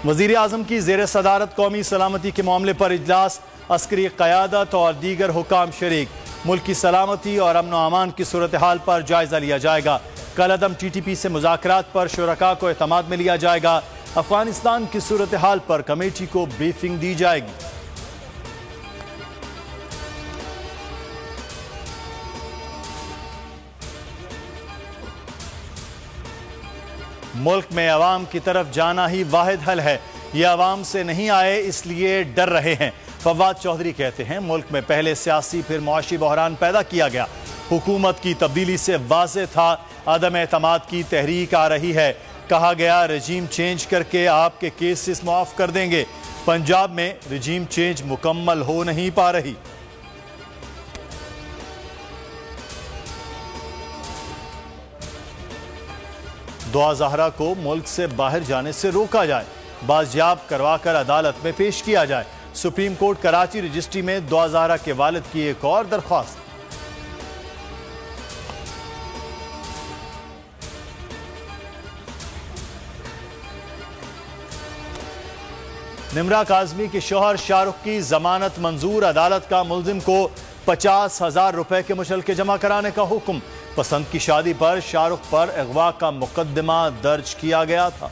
वज़ीर आज़म की ज़ेर सदारत कौमी सलामती के मामले पर इजलास, अस्करी क़यादत और दीगर हुकाम शरीक। मुल्क की सलामती और अमन व अमान की सूरत हाल पर जायजा लिया जाएगा। कलअदम TTP से मुज़ाकरात पर शुरका को एतमाद में लिया जाएगा। अफगानिस्तान की सूरत हाल पर कमेटी को ब्रीफिंग दी जाएगी। मुल्क में अवाम की तरफ जाना ही वाहिद हल है। ये अवाम से नहीं आए इसलिए डर रहे हैं। फवाद चौधरी कहते हैं, मुल्क में पहले सियासी फिर मुआशी बहरान पैदा किया गया। हुकूमत की तब्दीली से वाज़ेह था अदम एतमाद की तहरीक आ रही है। कहा गया रजीम चेंज करके आपके केसेस माफ कर देंगे। पंजाब में रजीम चेंज मुकम्मल हो नहीं पा रही। दुआ ज़हरा को मुल्क से बाहर जाने से रोका जाए, बाजियाब करवाकर अदालत में पेश किया जाए। सुप्रीम कोर्ट कराची रजिस्ट्री में दुआ ज़हरा के वालिद की एक और दरख्वास्त। निमरा काज़मी के शौहर शाहरुख की जमानत मंजूर। अदालत का मुल्जिम को 50,000 रुपए के मुशल्के जमा कराने का हुक्म। पसंद की शादी पर शाहरुख पर अगवा का मुकदमा दर्ज किया गया था।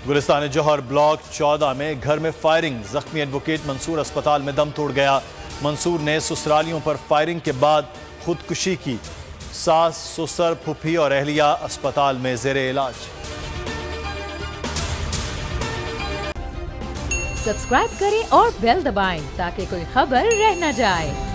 गुलिस्तान जौहर ब्लॉक 14 में घर में फायरिंग। जख्मी एडवोकेट मंसूर अस्पताल में दम तोड़ गया। मंसूर ने ससुरालियों पर फायरिंग के बाद खुदकुशी की। सास, ससुर, फुफी और अहलिया अस्पताल में ज़ेरे इलाज। सब्सक्राइब करें और बेल दबाएं ताकि कोई खबर रह न जाए।